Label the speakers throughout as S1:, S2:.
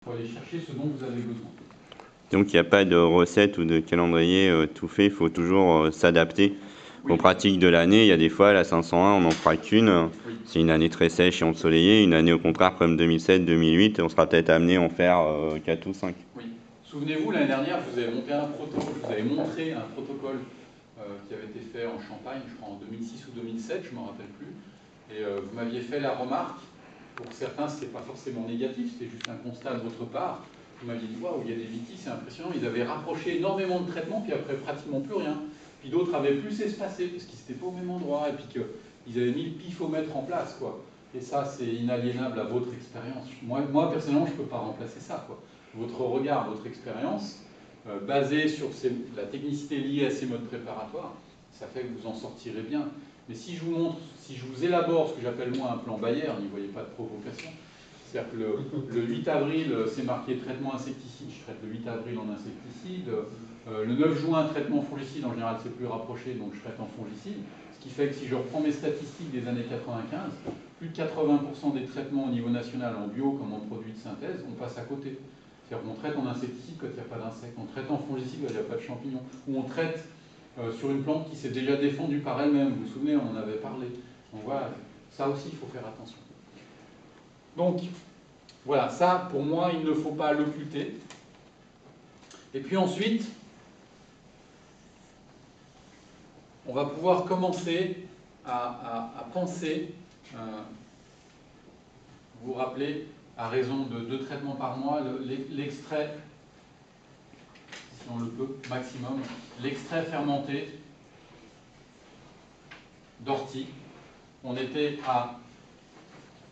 S1: faut aller chercher ce dont vous avez besoin.
S2: Donc il n'y a pas de recette ou de calendrier tout fait, il faut toujours s'adapter aux pratiques de l'année. Il y a des fois, la 501, on n'en fera qu'une.
S1: Oui.
S2: C'est une année très sèche et ensoleillée. Une année, au contraire, comme 2007, 2008, on sera peut-être amené à en faire 4 ou 5.
S1: Oui. Souvenez-vous, l'année dernière, je vous avais montré un protocole qui avait été fait en Champagne, je crois en 2006 ou 2007, je ne m'en rappelle plus. Et vous m'aviez fait la remarque, pour certains, ce n'était pas forcément négatif, c'était juste un constat de votre part. Vous m'aviez dit, waouh, il y a des vitis, c'est impressionnant. Ils avaient rapproché énormément de traitements, puis après, pratiquement plus rien. Puis d'autres avaient plus espacé, parce qu'ils n'étaient pas au même endroit, et puis qu'ils avaient mis le pifomètre en place, quoi. Et ça, c'est inaliénable à votre expérience. Moi, personnellement, je ne peux pas remplacer ça, quoi. Votre regard, votre expérience, basée sur la technicité liée à ces modes préparatoires, ça fait que vous en sortirez bien. Mais si je vous montre, si je vous élabore ce que j'appelle moi un plan Bayer, n'y voyez pas de provocation. C'est-à-dire que le 8 avril, c'est marqué traitement insecticide, je traite le 8 avril en insecticide. Le 9 juin, traitement fongicide, en général c'est plus rapproché, donc je traite en fongicide. Ce qui fait que si je reprends mes statistiques des années 95, plus de 80% des traitements au niveau national en bio comme en produits de synthèse, on passe à côté. C'est-à-dire qu'on traite en insecticide quand il n'y a pas d'insectes, on traite en fongicide quand il n'y a pas de champignons, ou on traite sur une plante qui s'est déjà défendue par elle-même. Vous vous souvenez, on en avait parlé. Donc voilà, ça aussi, il faut faire attention. Donc, voilà, ça, pour moi, il ne faut pas l'occulter. Et puis ensuite, on va pouvoir commencer à penser, vous vous rappelez, à raison de 2 traitements par mois, l'extrait, si on le peut, maximum, l'extrait fermenté d'ortie. On était à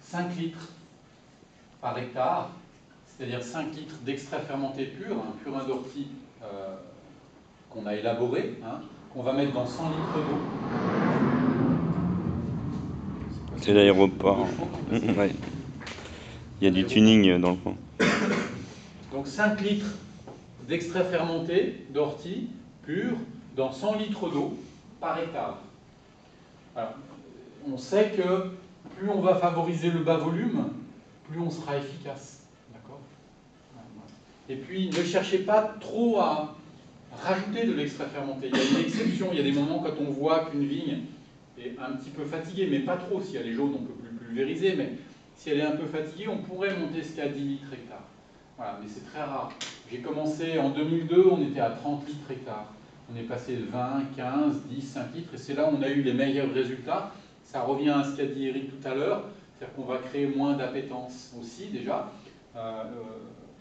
S1: 5 litres par hectare, c'est-à-dire 5 litres d'extrait fermenté pur, un purin d'ortie qu'on a élaboré, hein, qu'on va mettre dans 100 litres d'eau.
S2: C'est l'aéroport. Ouais. Il y a du tuning dans le fond.
S1: Donc 5 litres d'extrait fermenté d'ortie pur dans 100 litres d'eau par hectare. Alors, on sait que plus on va favoriser le bas volume, plus on sera efficace. D'accord ? Et puis, ne cherchez pas trop à rajouter de l'extrait fermenté. Il y a une exception, il y a des moments quand on voit qu'une vigne est un petit peu fatiguée, mais pas trop. Si elle est jaune, on peut plus pulvériser, mais si elle est un peu fatiguée, on pourrait monter jusqu'à 10 litres hectare. Voilà, mais c'est très rare. J'ai commencé en 2002, on était à 30 litres hectare. On est passé de 20, 15, 10, 5 litres, et c'est là où on a eu les meilleurs résultats. Ça revient à ce qu'a dit Eric tout à l'heure, c'est-à-dire qu'on va créer moins d'appétence aussi, déjà,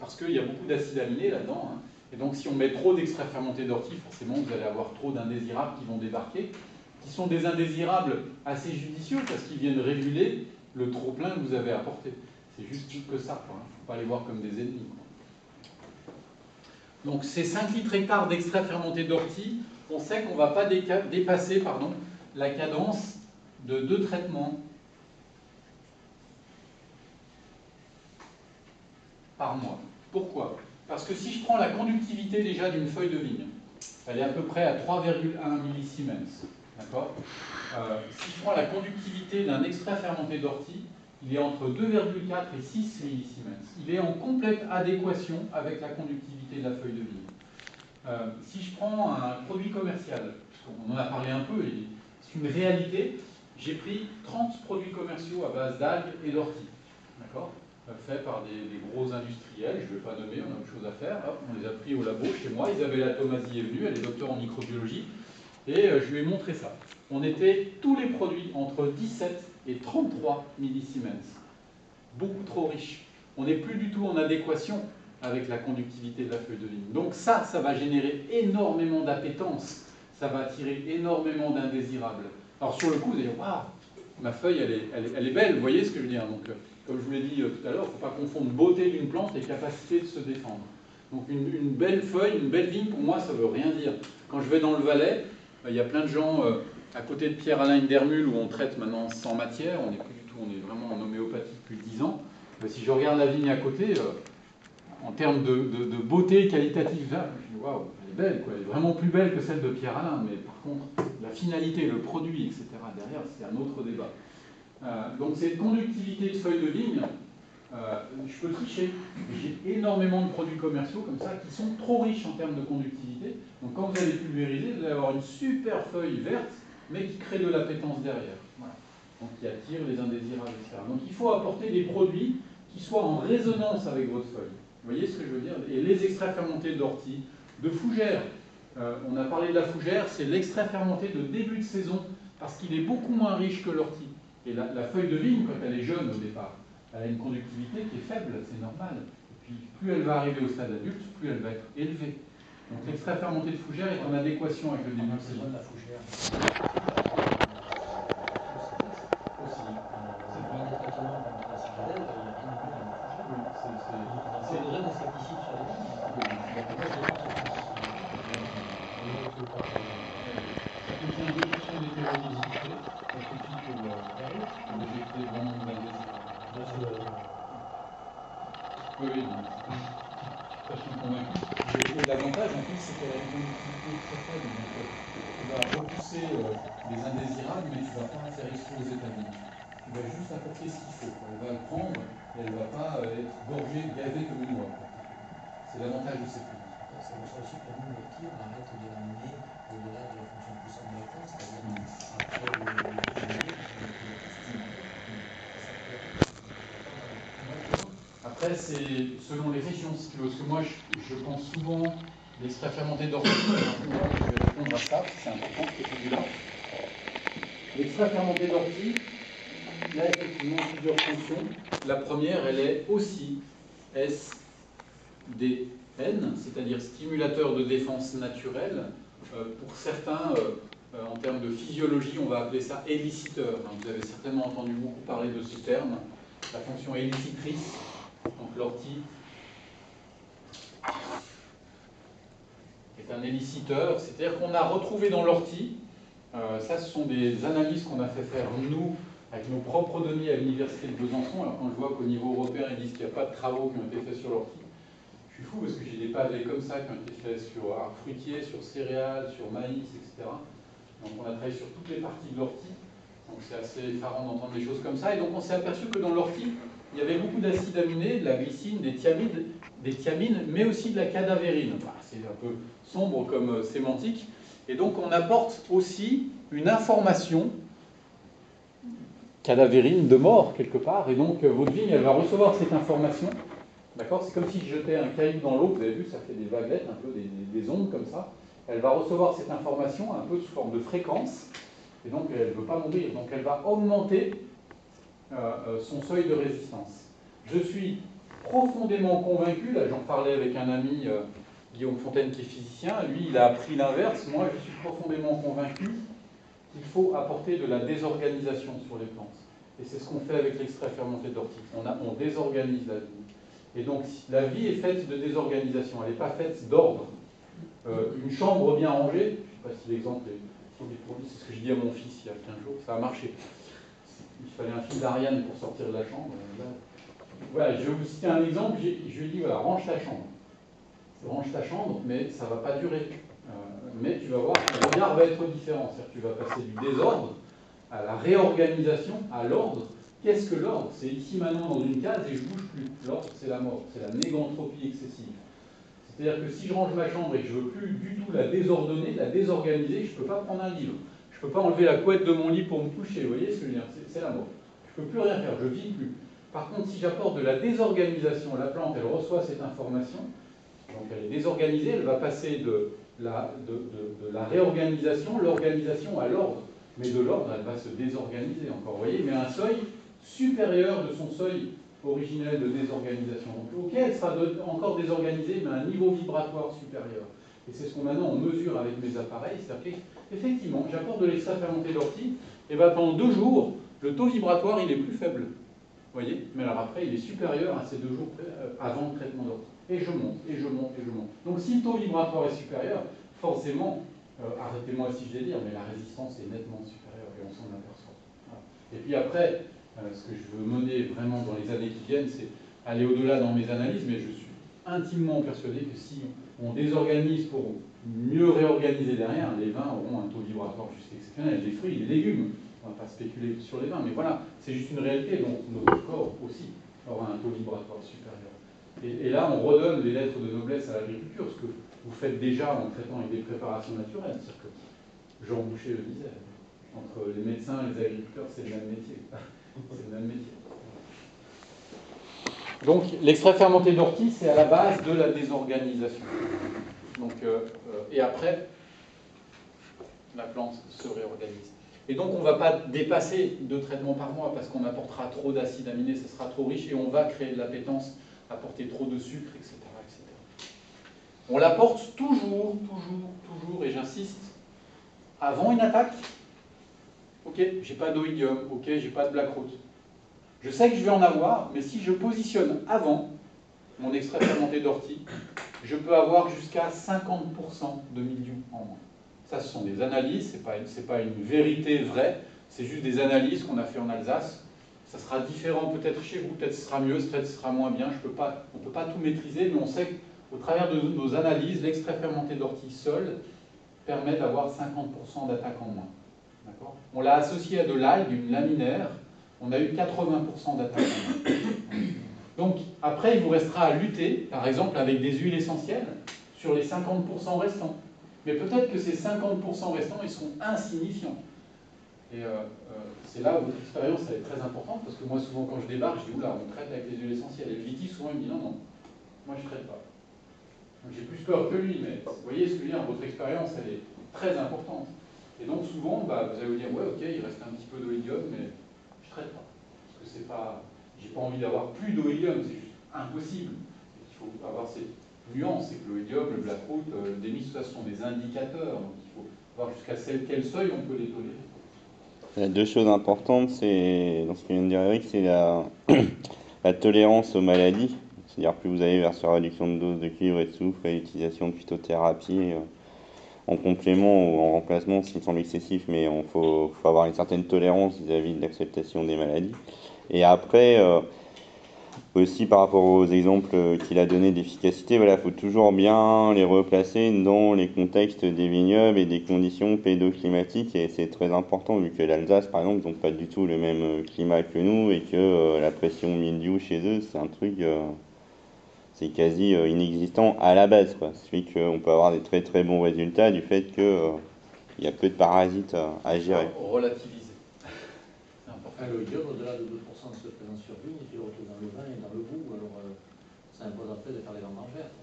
S1: parce qu'il y a beaucoup d'acides aminés là-dedans. Hein. Et donc, si on met trop d'extrait fermenté d'ortie, forcément, vous allez avoir trop d'indésirables qui vont débarquer, qui sont des indésirables assez judicieux, parce qu'ils viennent réguler le trop-plein que vous avez apporté. C'est juste que ça, il ne faut pas les voir comme des ennemis. Donc, ces 5 litres hectare d'extrait fermenté d'ortie, on sait qu'on ne va pas dépasser la cadence de 2 traitements par mois. Pourquoi? Parce que si je prends la conductivité déjà d'une feuille de vigne, elle est à peu près à 3,1 millisiemens. D'accord? Si je prends la conductivité d'un extrait fermenté d'ortie, il est entre 2,4 et 6 millisiemens. Il est en complète adéquation avec la conductivité de la feuille de vigne. Si je prends un produit commercial, on en a parlé un peu, c'est une réalité, j'ai pris 30 produits commerciaux à base d'algues et d'ortie. D'accord? Faits par des gros industriels, je ne vais pas nommer, on a autre chose à faire. Hop, on les a pris au labo chez moi. Isabella Tomasi est venue, elle est docteur en microbiologie, et je lui ai montré ça. On était tous les produits entre 17 et 33 millisiemens. Beaucoup trop riches. On n'est plus du tout en adéquation avec la conductivité de la feuille de vigne. Donc ça va générer énormément d'appétence. Ça va attirer énormément d'indésirables. Alors sur le coup, vous allez dire, waouh, ma feuille, elle est belle, vous voyez ce que je veux dire. Donc, comme je vous l'ai dit tout à l'heure, il ne faut pas confondre beauté d'une plante et capacité de se défendre. Donc une belle feuille, une belle vigne, pour moi, ça ne veut rien dire. Quand je vais dans le Valais, il y a plein de gens à côté de Pierre-Alain Dermule où on traite maintenant sans matière, on n'est plus du tout, on est vraiment en homéopathie depuis 10 ans. Si je regarde la vigne à côté, en termes de beauté qualitative, je dis waouh, elle est belle, quoi. Elle est vraiment plus belle que celle de Pierre-Alain, mais par contre, la finalité, le produit, etc., derrière, c'est un autre débat. Donc cette conductivité de feuille de vigne, je peux tricher. J'ai énormément de produits commerciaux comme ça qui sont trop riches en termes de conductivité. Donc quand vous allez pulvériser, vous allez avoir une super feuille verte, mais qui crée de l'appétence derrière. Voilà. Donc qui attire les indésirables, etc. Donc il faut apporter des produits qui soient en résonance avec votre feuille. Vous voyez ce que je veux dire? Et les extraits fermentés d'ortie, de fougère. On a parlé de la fougère, c'est l'extrait fermenté de début de saison, parce qu'il est beaucoup moins riche que l'ortie. Et la feuille de vigne, quand elle est jeune au départ, elle a une conductivité qui est faible, c'est normal. Et puis, plus elle va arriver au stade adulte, plus elle va être élevée. Donc l'extrait fermenté de fougère est en adéquation avec le début de saison.
S3: De la fougère.
S1: Aussi.
S3: C'est pour un traitement contre la citadelle, il y a énormément de fougère.
S1: Oui,
S3: C'est le vrai insecticide sur les vignes.
S1: Ça contient 2% d'hétérogénéité, ça suffit pour injecter vraiment de l'indésirable. Oui, oui, je suis convaincu. Et l'avantage, en plus, c'est qu'elle a une conductivité très faible. Donc, tu vas repousser les indésirables, mais tu ne vas pas faire exploser ta vigne. Tu vas juste apporter ce qu'il faut. Elle va le prendre et elle ne va pas être gorgée, gavée comme une oie. C'est l'avantage de ces produits.
S3: C'est pour ça aussi que nous, l'ortie, on arrête de l'amener au-delà de la fonction puissante de la plante, c'est-à-dire après le
S1: Après, c'est selon les régions, si tu veux, parce que moi, je pense souvent l'extrait fermenté d'ortie. Je vais répondre à ça, c'est important, ce celui-là. L'extrait fermenté d'ortie, il a effectivement plusieurs fonctions. La première, elle est aussi SDN, c'est-à-dire stimulateur de défense naturelle. Pour certains, en termes de physiologie, on va appeler ça éliciteur. Vous avez certainement entendu beaucoup parler de ce terme. La fonction élicitrice. Donc l'ortie est un éliciteur, c'est-à-dire qu'on a retrouvé dans l'ortie, ça ce sont des analyses qu'on a fait faire nous, avec nos propres données à l'université de Besançon. Alors quand je vois qu'au niveau européen ils disent qu'il n'y a pas de travaux qui ont été faits sur l'ortie, je suis fou parce que j'ai des pavés comme ça qui ont été faits sur arbres fruitiers, sur céréales, sur maïs, etc. Donc on a travaillé sur toutes les parties de l'ortie, donc c'est assez effarant d'entendre des choses comme ça. Et donc on s'est aperçu que dans l'ortie, il y avait beaucoup d'acides aminés, de la glycine, des thiamines, mais aussi de la cadavérine. Enfin, c'est un peu sombre comme sémantique. Et donc on apporte aussi une information, cadavérine de mort quelque part, et donc votre vigne, elle va recevoir cette information. D'accord? C'est comme si je jetais un caillou dans l'eau, vous avez vu, ça fait des vaguelettes, un peu des ondes comme ça. Elle va recevoir cette information un peu sous forme de fréquence, et donc elle ne veut pas mourir. Donc elle va augmenter son seuil de résistance. Je suis profondément convaincu, là j'en parlais avec un ami, Guillaume Fontaine, qui est physicien, lui il a appris l'inverse, moi je suis profondément convaincu qu'il faut apporter de la désorganisation sur les plantes. Et c'est ce qu'on fait avec l'extrait fermenté d'ortie. On désorganise la vie. Et donc la vie est faite de désorganisation, elle n'est pas faite d'ordre. Une chambre bien rangée, je ne sais pas si l'exemple est sur des produits, c'est ce que je dis à mon fils il y a 15 jours, ça a marché. Il fallait un fil d'Ariane pour sortir de la chambre. Voilà, je vais vous citer un exemple. Je lui ai dit, voilà, range ta chambre. Range ta chambre, mais ça ne va pas durer. Mais tu vas voir, le regard va être différent. C'est-à-dire que tu vas passer du désordre à la réorganisation, à l'ordre. Qu'est-ce que l'ordre? C'est ici maintenant dans une case et je ne bouge plus. L'ordre, c'est la mort, c'est la négantropie excessive. C'est-à-dire que si je range ma chambre et que je ne veux plus du tout la désordonner, la désorganiser, je ne peux pas prendre un livre. Je ne peux pas enlever la couette de mon lit pour me coucher, vous voyez ce que je veux dire? C'est la mort. Je ne peux plus rien faire, je ne vis plus. Par contre, si j'apporte de la désorganisation, la plante, elle reçoit cette information, donc elle est désorganisée, elle va passer de la réorganisation, l'organisation à l'ordre. Mais de l'ordre, elle va se désorganiser encore, vous voyez? Mais à un seuil supérieur de son seuil originel de désorganisation. Donc, ok, elle sera encore désorganisée, mais à un niveau vibratoire supérieur. Et c'est ce qu'on maintenant on mesure avec mes appareils, c'est-à-dire qu'effectivement, j'apporte de l'extrait fermenté d'ortie, et bien pendant 2 jours, le taux vibratoire il est plus faible. Vous voyez? Mais alors après, il est supérieur à ces 2 jours avant le traitement d'ortie. Et je monte, et je monte, et je monte. Donc si le taux vibratoire est supérieur, forcément, arrêtez-moi si je vais dire, mais la résistance est nettement supérieure, et on s'en aperçoit. Voilà. Et puis après, ce que je veux mener vraiment dans les années qui viennent, c'est aller au-delà dans mes analyses, mais je suis intimement persuadé que si on désorganise pour mieux réorganiser derrière, les vins auront un taux vibratoire juste exceptionnel. Les fruits, les légumes, on ne va pas spéculer sur les vins, mais voilà, c'est juste une réalité, donc notre corps aussi. aura un taux vibratoire supérieur. Et là, on redonne les lettres de noblesse à l'agriculture, ce que vous faites déjà en traitant avec des préparations naturelles. C'est-à-dire que Jean Boucher le disait, entre les médecins et les agriculteurs, c'est le même métier. C'est le même métier. Donc, l'extrait fermenté d'ortie, c'est à la base de la désorganisation. Donc, et après, la plante se réorganise. Et donc, on ne va pas dépasser 2 traitements par mois parce qu'on apportera trop d'acides aminés, ça sera trop riche et on va créer de l'appétence, apporter trop de sucre, etc. etc. On l'apporte toujours, et j'insiste, avant une attaque. Ok, j'ai pas d'oïdium, ok, j'ai pas de blackroot. Je sais que je vais en avoir, mais si je positionne avant mon extrait fermenté d'ortie, je peux avoir jusqu'à 50% de mildiou en moins. Ça, ce sont des analyses, c'est pas une vérité vraie, c'est juste des analyses qu'on a fait en Alsace. Ça sera différent peut-être chez vous, peut-être ce sera mieux, peut-être ce sera moins bien. On ne peut pas tout maîtriser, mais on sait qu'au travers de nos analyses, l'extrait fermenté d'ortie seul permet d'avoir 50% d'attaque en moins. On l'a associé à de l'algue, une laminaire, on a eu 80% d'attaque en moins. Donc après, il vous restera à lutter, par exemple avec des huiles essentielles, sur les 50% restants. Mais peut-être que ces 50% restants, ils sont insignifiants. Et c'est là où votre expérience elle est très importante, parce que moi, souvent, quand je débarque, je dis, oula, on traite avec les huiles essentielles. Et le Viti, souvent, il me dit, non, non, moi, je ne traite pas. Donc j'ai plus peur que lui, mais vous voyez ce que je veux dire, votre expérience, elle est très importante. Et donc, souvent, vous allez vous dire, ouais, ok, il reste un petit peu d'oïdium, mais je ne traite pas. Parce que c'est pas... J'ai pas envie d'avoir plus d'oïdium, c'est juste impossible. Il faut avoir ces nuances, c'est que l'oïdium, le blackroot, le démis, tout ça, ce sont des indicateurs. Donc il faut voir jusqu'à quel seuil on peut les tolérer.
S2: Il y a 2 choses importantes, c'est, dans ce que vient de dire Eric, c'est la tolérance aux maladies. C'est-à-dire plus vous allez vers la réduction de dose de cuivre et de soufre et l'utilisation de phytothérapie en complément ou en remplacement, ce qui me semble excessif, mais il faut avoir une certaine tolérance vis-à-vis de l'acceptation des maladies. Et après, aussi par rapport aux exemples qu'il a donnés d'efficacité, voilà, faut toujours bien les replacer dans les contextes des vignobles et des conditions pédoclimatiques, et c'est très important vu que l'Alsace, par exemple, n'ont pas du tout le même climat que nous et que la pression mildiou chez eux, c'est un truc, c'est quasi inexistant à la base, quoi. Ce qui fait qu'on peut avoir des très très bons résultats du fait que il y a peu de parasites à gérer.
S1: Relativiser. C'est important.
S3: L'oïdium, au-delà de 2% de ce présent sur vigne, tu le retrouves dans le vin et dans le goût, alors ça impose après de faire les vendanges vertes.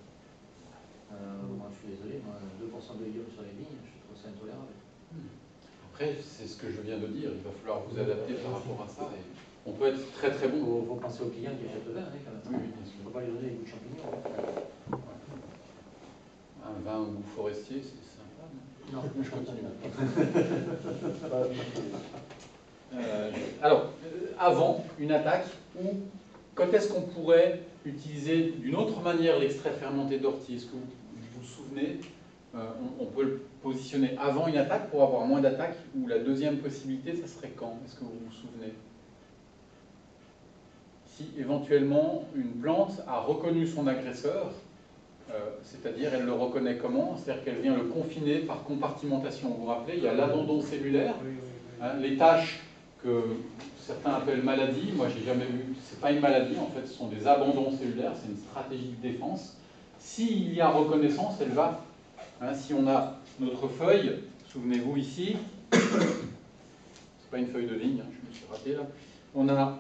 S3: Moi je suis désolé, moi 2% d'oïdium sur les vignes, je trouve ça intolérable.
S1: Après, c'est ce que je viens de dire, il va falloir vous adapter par rapport à ça. Et on peut être très très bon.
S3: Il faut penser aux clients qui achètent le vin, hein, quand même.
S1: Oui, bien sûr.
S3: Il ne faut pas lui donner des goûts de champignons.
S1: Un vin au goût forestier, c'est sympa, non?
S3: Non,
S1: Je continue. Alors, avant une attaque, ou quand est-ce qu'on pourrait utiliser d'une autre manière l'extrait fermenté d'ortie? Est-ce que vous vous souvenez? On peut le positionner avant une attaque pour avoir moins d'attaques, ou la deuxième possibilité, ça serait quand? Est-ce que vous vous souvenez? Si éventuellement une plante a reconnu son agresseur, c'est-à-dire elle le reconnaît comment? C'est-à-dire qu'elle vient le confiner par compartimentation. Vous vous rappelez, il y a l'abandon cellulaire, hein, les tâches que certains appellent maladies. Moi, j'ai jamais vu. C'est pas une maladie, en fait, ce sont des abandons cellulaires. C'est une stratégie de défense. S'il y a reconnaissance, elle va. Hein, si on a notre feuille, souvenez-vous ici, c'est pas une feuille de ligne, hein, je me suis raté là. On a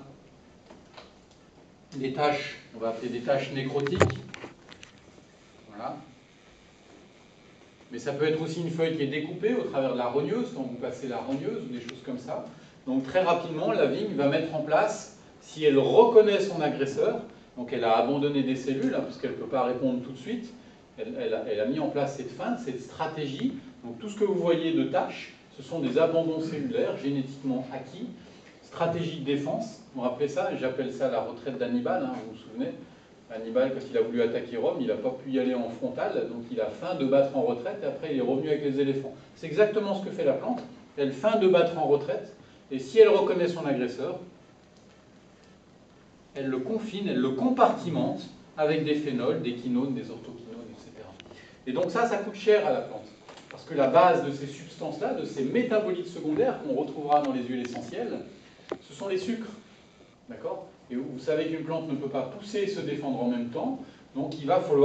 S1: des tâches, on va appeler des tâches nécrotiques. Voilà. Mais ça peut être aussi une feuille qui est découpée au travers de la rogneuse, quand vous passez la rogneuse ou des choses comme ça. Donc très rapidement, la vigne va mettre en place, si elle reconnaît son agresseur, donc elle a abandonné des cellules, hein, puisqu'elle ne peut pas répondre tout de suite, elle a mis en place cette feinte, cette stratégie. Donc tout ce que vous voyez de tâches, ce sont des abandons cellulaires génétiquement acquis, stratégie de défense, vous vous rappelez ça? J'appelle ça la retraite d'Hannibal, hein, vous vous souvenez? Hannibal, quand il a voulu attaquer Rome, il n'a pas pu y aller en frontal, donc il a feint de battre en retraite, et après il est revenu avec les éléphants. C'est exactement ce que fait la plante, elle feint de battre en retraite, et si elle reconnaît son agresseur, elle le confine, elle le compartimente avec des phénols, des quinones, des orthoquinones, etc. Et donc ça coûte cher à la plante, parce que la base de ces substances-là, de ces métabolites secondaires qu'on retrouvera dans les huiles essentielles, ce sont les sucres, d'accord? Et vous savez qu'une plante ne peut pas pousser et se défendre en même temps, donc il va falloir